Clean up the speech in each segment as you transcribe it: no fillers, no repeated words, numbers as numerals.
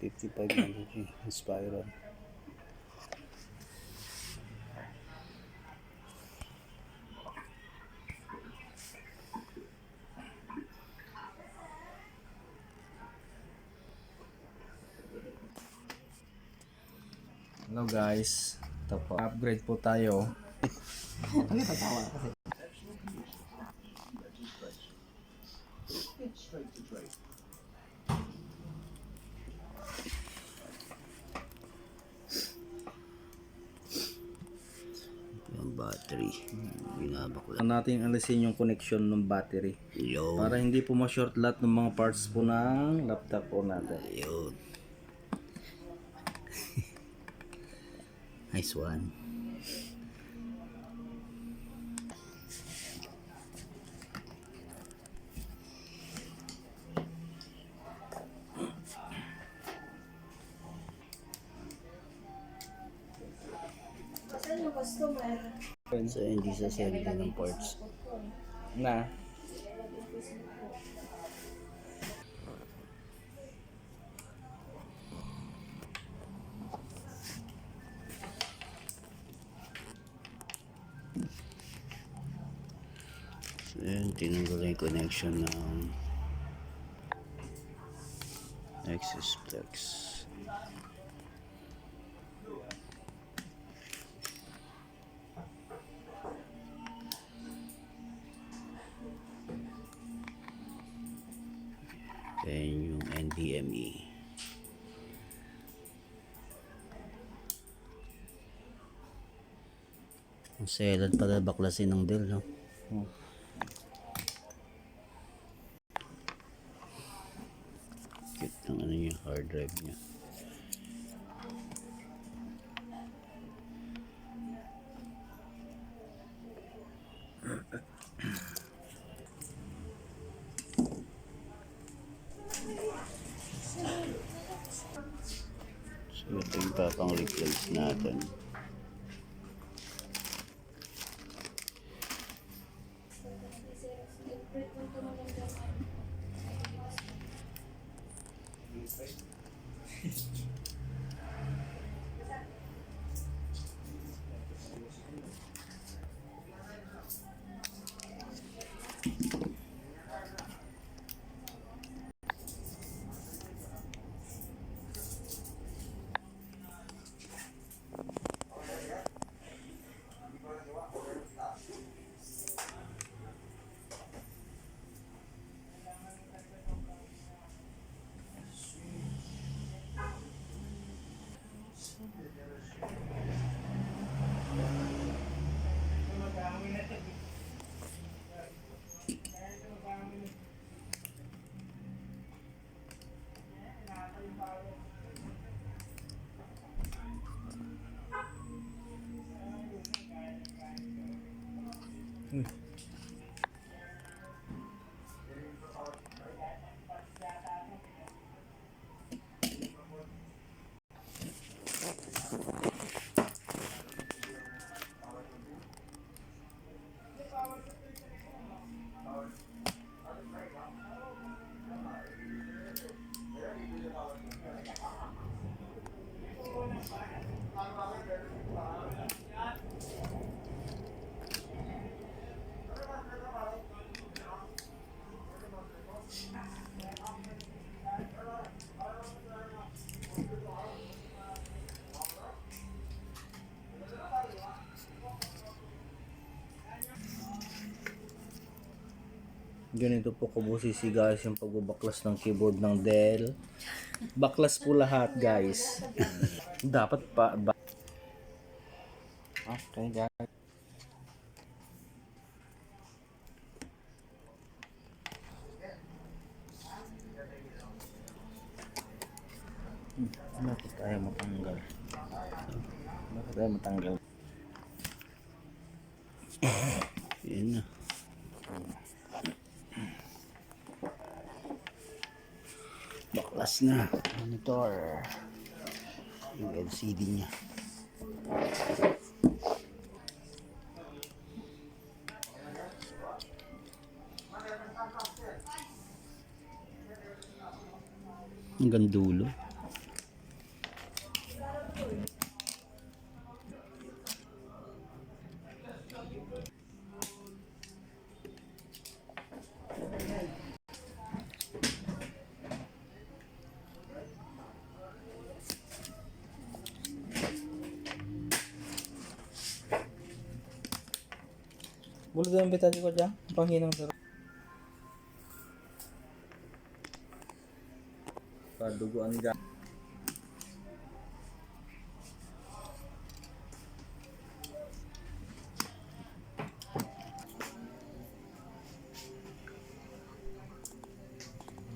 55 energy spiral. Hello guys, ito po, upgrade po tayo. Ano tatawa kasi? Yung battery, binabakla Natin alisin yung connection ng battery yun. para hindi po ma-short lahat ng mga parts po ng laptop po natin. Yun. Nice one. Saan yung customer? So hindi sa send ng parts. Na, So yun, tinanggal yung connection ng Nexus Flex. Then yung NVMe. Ang selad pala baklasin ng Dell, no? Cute ng ano niya, hard drive niya. So ito yung papang replace natin. ganito po kabusisi guys yung pagbabaklas ng keyboard ng Dell. Baklas po lahat guys. Dapat pa okay guys. Bakit tayo matanggal? Bakit tayo matanggal? Yan na. Baklas na. Monitor. Yung LCD niya. Hanggang dulo. Boleh diambil tadi kok Jang? Panghinang terus. Paduguan Jang.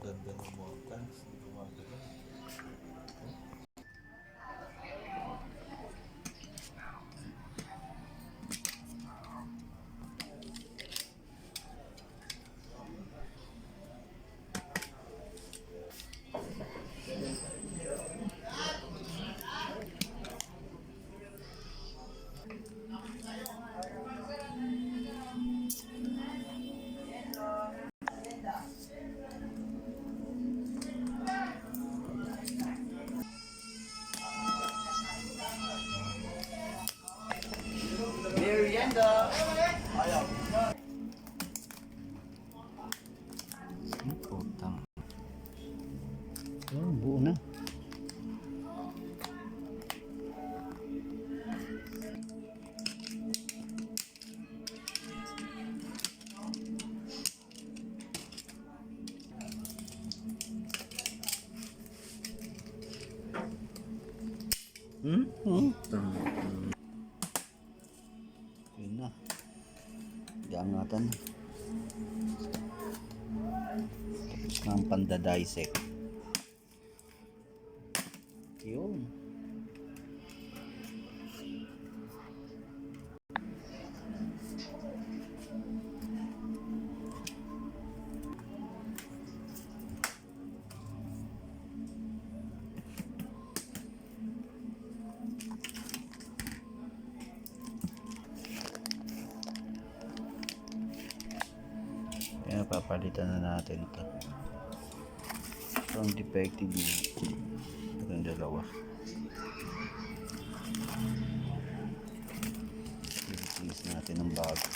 Ganda ng mga plants. Putang. Oh, buo na. Yun na. Diangatan na. Tapos na ang panda-dissect. Yun. Kaya papalitan na natin ito. Ito ang defective niya. Ito yung dalawa. I-replace natin ng bago.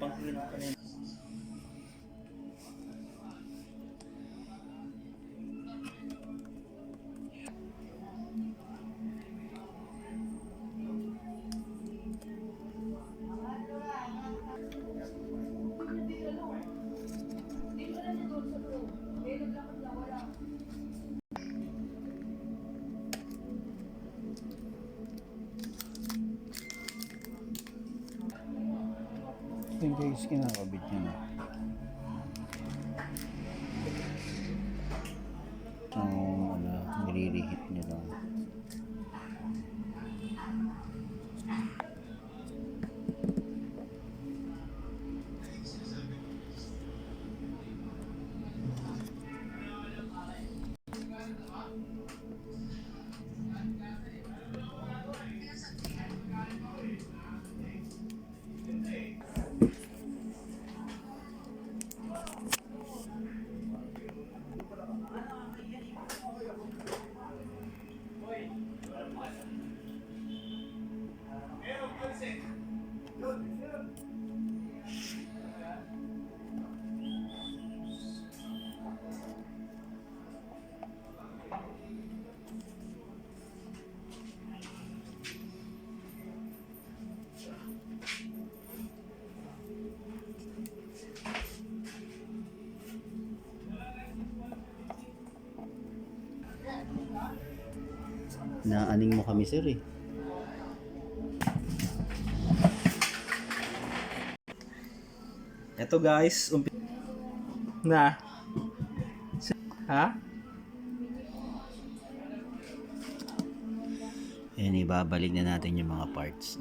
Panghinang ka na. Ito yung guys, kinakabit niya na. Ang nililihit niya lang. Naaning mo kami sir eh. Eto guys, na. Ha? Ayan, ibabalik na natin yung mga parts.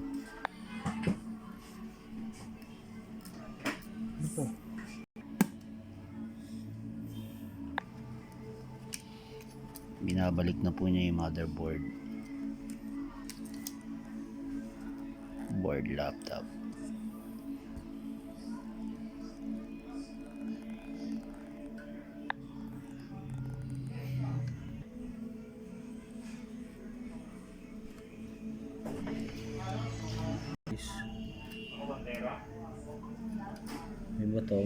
Binabalik na po niya yung motherboard. Board laptop. Ano ba to?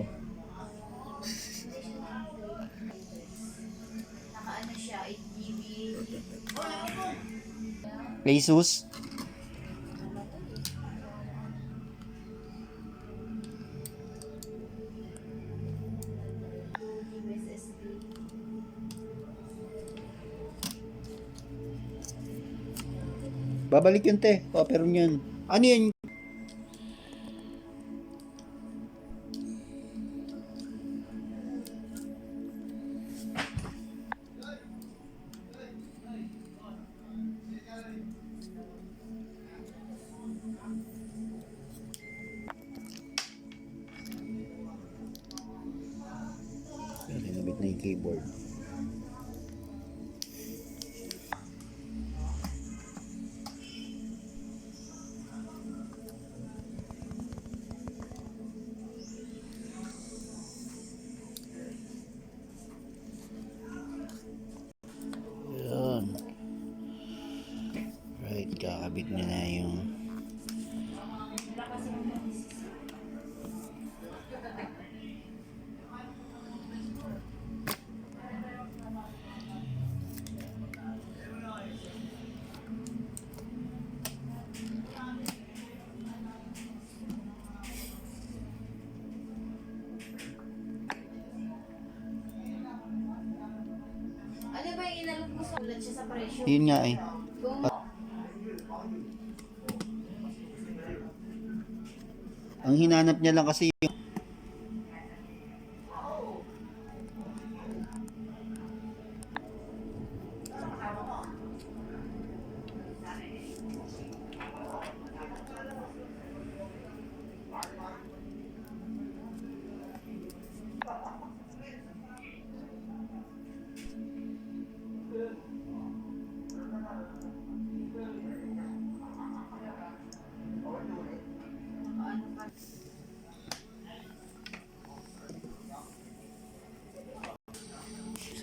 Nakaano siya, 8 GB. Asus. SSD. Babalik yun, te. Pero yun. Ano yan? Nabit na yung keyboard. Yan. Right, kakabit niya na yung Ano ba yung inalog mo sa ulat siya sa presyo? yun nga eh. Kung Ang hinanap niya lang kasi yung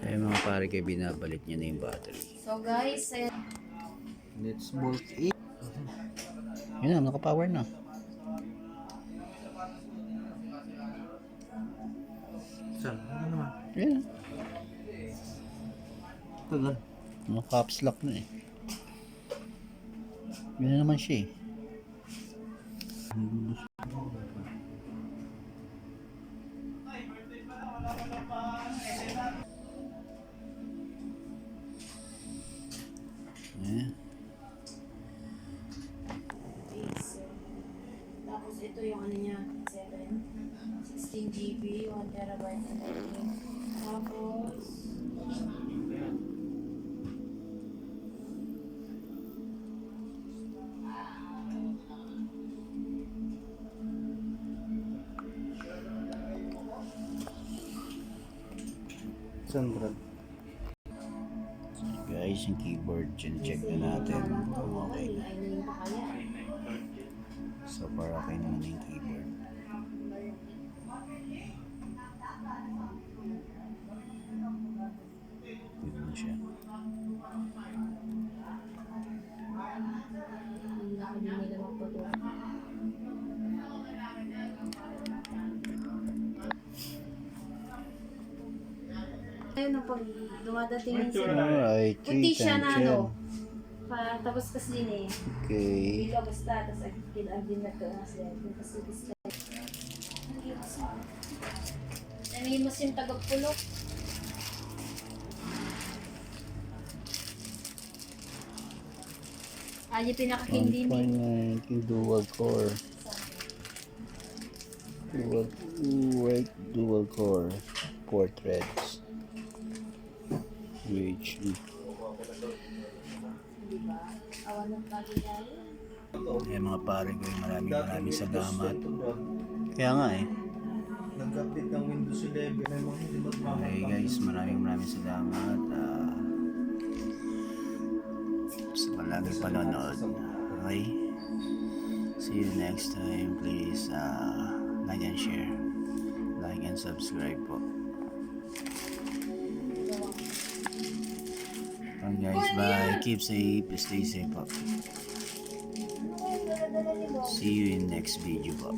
sa mga pare kay binabalik niya na yung battery. so guys, Let's bolt it. Yun na, naka-power na. Saan? Ano naman? Yun na. Tagal. Naka-caps lock na eh. Yun na naman siya eh. Eh. tapos ito yung ano niya, 16 GB, 1 terabyte and everything. Tapos, Saan, Brad? Guys, yung keyboard, check na natin kung okay na. ayun pa kaya. So far okay naman yung keyboard. Good na siya. Hindi ako din nila magpatuwa. Ayun, pag dumadating yun sila. Alright, 3 Puti siya na times ano. yan. Tapos kasi yun eh. Okay. Bilo basta, tapos kinagin na ka nga siya. Kasi basta. Nanimos yung tagapulok. Ay, yung pinakakindi mo. 1.9 dual core. Dual core 4 threads UHD. Diba? Awan ng lagi tayo. Mga pare ko, maraming salamat. Kaya nga eh. Nag-update ng Windows 11 may mga hindi Okay guys, maraming salamat sa palagi panonood. Okay? See you next time. Please like and share. Like and subscribe po. Okay guys, bye. Keep safe. Stay safe po. See you in next video po.